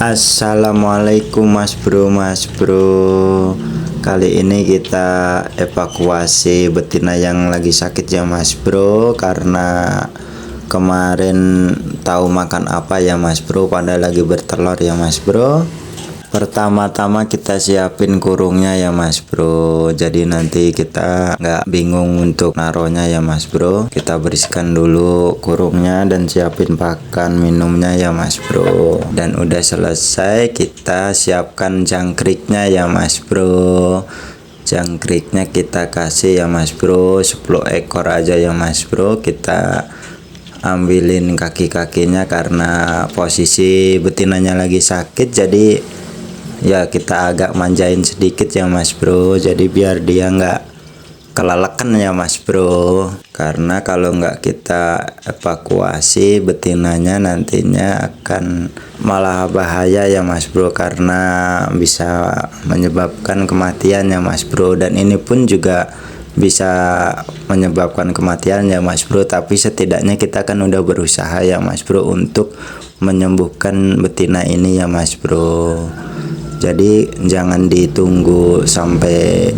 Assalamualaikum Mas Bro. Kali ini kita evakuasi betina yang lagi sakit ya Mas Bro, karena kemarin tahu makan apa ya Mas Bro, pada lagi bertelur ya Mas Bro. Pertama-tama kita siapin kurungnya ya Mas Bro, jadi nanti kita nggak bingung untuk naruhnya ya Mas Bro. Kita bersihkan dulu kurungnya dan siapin pakan minumnya ya Mas Bro. Dan udah selesai, kita siapkan jangkriknya ya Mas Bro. Jangkriknya kita kasih ya Mas Bro, 10 ekor aja ya Mas Bro. Kita ambilin kaki-kakinya karena posisi betinanya lagi sakit, jadi ya kita agak manjain sedikit ya Mas Bro, jadi biar dia nggak kelelekan ya Mas Bro. Karena kalau nggak kita evakuasi, betinanya nantinya akan malah bahaya ya Mas Bro, karena bisa menyebabkan kematian ya Mas Bro. Dan ini pun juga bisa menyebabkan kematian ya Mas Bro, tapi setidaknya kita kan udah berusaha ya Mas Bro untuk menyembuhkan betina ini ya Mas Bro. Jadi jangan ditunggu sampai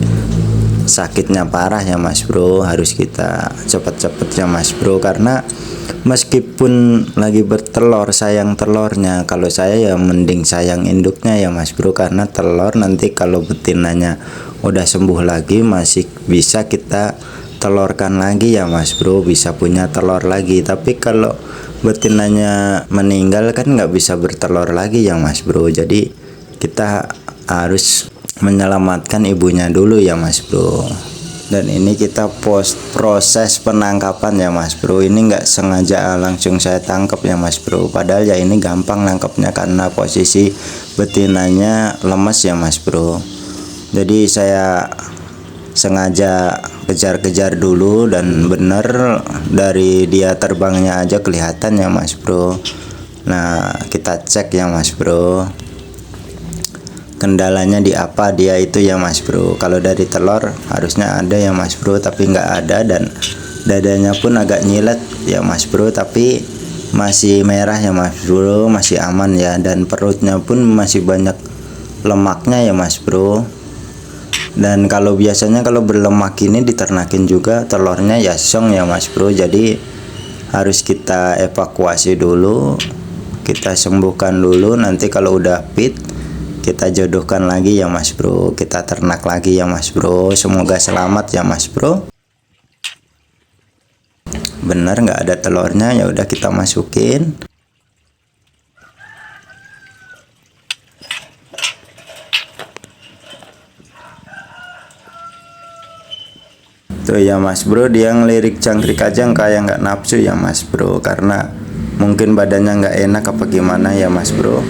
sakitnya parah ya Mas Bro, harus kita cepet-cepet ya Mas Bro. Karena meskipun lagi bertelur, sayang telurnya. Kalau saya ya mending sayang induknya ya Mas Bro, karena telur nanti kalau betinanya udah sembuh lagi masih bisa kita telurkan lagi ya Mas Bro, bisa punya telur lagi. Tapi kalau betinanya meninggal kan nggak bisa bertelur lagi ya Mas Bro, jadi kita harus menyelamatkan ibunya dulu ya Mas Bro. Dan ini kita proses penangkapan ya Mas Bro, ini nggak sengaja langsung saya tangkap ya Mas Bro, padahal ya ini gampang nangkapnya karena posisi betinanya lemas ya Mas Bro. Jadi saya sengaja kejar-kejar dulu, dan bener dari dia terbangnya aja kelihatan ya Mas Bro. Nah kita cek ya Mas Bro, kendalanya di apa dia itu ya Mas Bro. Kalau dari telur harusnya ada ya Mas Bro, tapi nggak ada. Dan dadanya pun agak nyilet ya Mas Bro, tapi masih merah ya Mas Bro, masih aman ya. Dan perutnya pun masih banyak lemaknya ya Mas Bro. Dan kalau biasanya kalau berlemak ini diternakin juga telurnya ya song ya Mas Bro, jadi harus kita evakuasi dulu, kita sembuhkan dulu. Nanti kalau udah fit kita jodohkan lagi ya Mas Bro, kita ternak lagi ya Mas Bro. Semoga selamat ya Mas Bro. Bener nggak ada telurnya, ya udah kita masukin. Tuh ya Mas Bro, dia ngelirik jangkrik aja kayak nggak nafsu ya Mas Bro, karena mungkin badannya nggak enak apa gimana ya Mas Bro.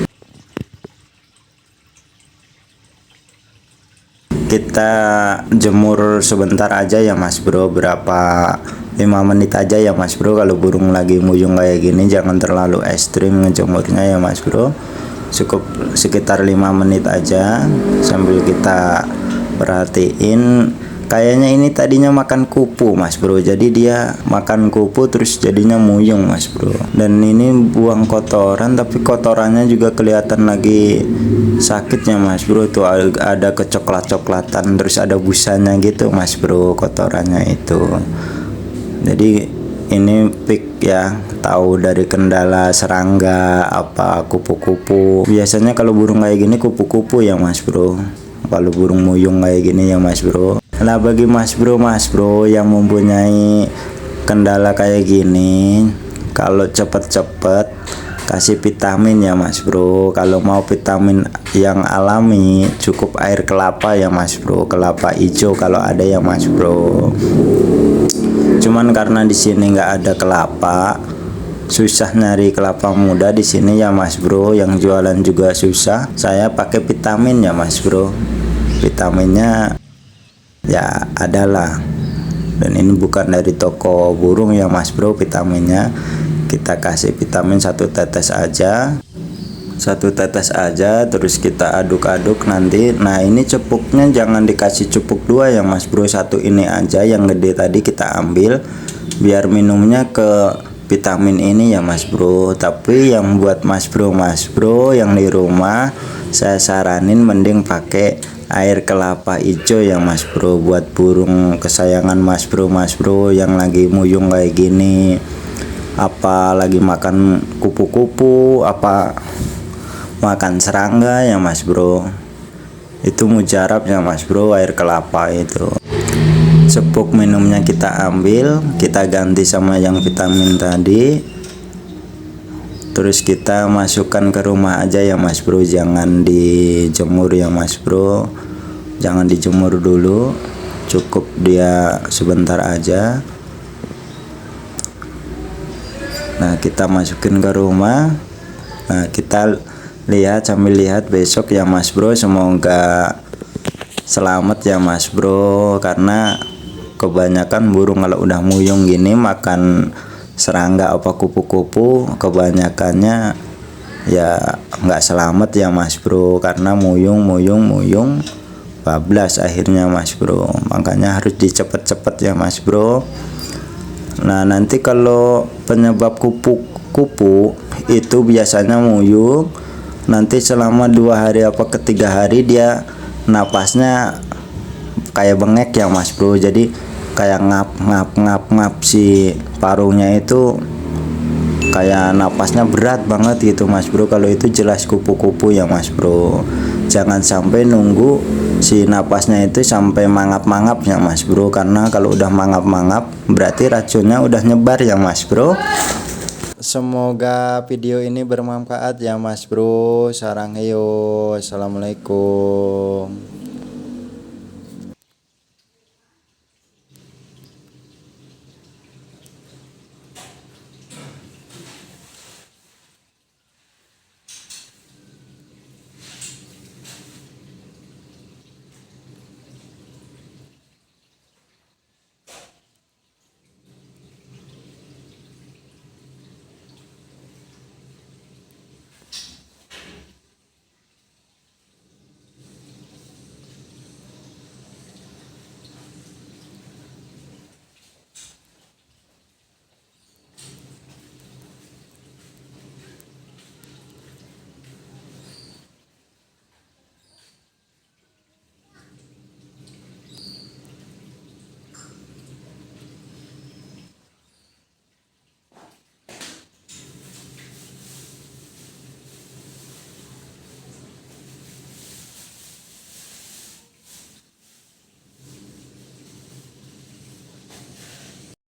Kita jemur sebentar aja ya Mas Bro, berapa 5 menit aja ya Mas Bro. Kalau burung lagi muyung kayak gini jangan terlalu ekstrim ngejemurnya ya Mas Bro, cukup sekitar 5 menit aja sambil kita perhatiin. Kayaknya ini tadinya makan kupu Mas Bro, jadi dia makan kupu terus jadinya muyung Mas Bro. Dan ini buang kotoran, tapi kotorannya juga kelihatan lagi sakitnya Mas Bro. Tuh ada kecoklat-coklatan, terus ada busanya gitu Mas Bro kotorannya itu. Jadi ini pik ya, tahu dari kendala serangga apa kupu-kupu. Biasanya kalau burung kayak gini kupu-kupu ya Mas Bro, kalau burung muyung kayak gini ya Mas Bro. Nah bagi Mas Bro yang mempunyai kendala kayak gini, kalau cepet-cepet kasih vitamin ya Mas Bro. Kalau mau vitamin yang alami cukup air kelapa ya Mas Bro, kelapa hijau kalau ada ya Mas Bro. Cuman karena di sini nggak ada kelapa, susah nyari kelapa muda di sini ya Mas Bro, yang jualan juga susah. Saya pakai vitamin ya Mas Bro, vitaminnya ya adalah, dan ini bukan dari toko burung ya Mas Bro vitaminnya. Kita kasih vitamin 1 tetes aja, 1 tetes aja, terus kita aduk-aduk nanti. Nah ini cupuknya jangan dikasih cupuk 2 ya Mas Bro, 1 ini aja yang gede tadi kita ambil biar minumnya ke vitamin ini ya Mas Bro. Tapi yang buat Mas Bro yang di rumah, saya saranin mending pakai air kelapa hijau ya Mas Bro, buat burung kesayangan Mas Bro yang lagi muyung kayak gini, apa lagi makan kupu-kupu, apa makan serangga ya Mas Bro. Itu mujarab ya Mas Bro, air kelapa itu. Cepuk minumnya kita ambil, kita ganti sama yang vitamin tadi, terus kita masukkan ke rumah aja ya Mas Bro, jangan dijemur ya Mas Bro, jangan dijemur dulu, cukup dia sebentar aja. Nah, kita masukin ke rumah. Nah, kita lihat sambil lihat besok ya Mas Bro, semoga selamat ya Mas Bro, karena kebanyakan burung kalau udah muyung gini makan serangga apa kupu-kupu, kebanyakannya ya nggak selamat ya Mas Bro, karena muyung bablas akhirnya Mas Bro. Makanya harus dicepet-cepet ya Mas Bro. Nah, nanti kalau penyebab kupu-kupu itu biasanya muyung, nanti selama 2 hari apa ke 3 hari dia napasnya kayak bengek ya Mas Bro, jadi kayak ngap si paruhnya itu kayak napasnya berat banget gitu Mas Bro. Kalau itu jelas kupu-kupu ya Mas Bro. Jangan sampai nunggu si napasnya itu sampai mangap-mangap ya Mas Bro, karena kalau udah mangap-mangap berarti racunnya udah nyebar ya Mas Bro. Semoga video ini bermanfaat ya Mas Bro. Sarang heyo, assalamualaikum.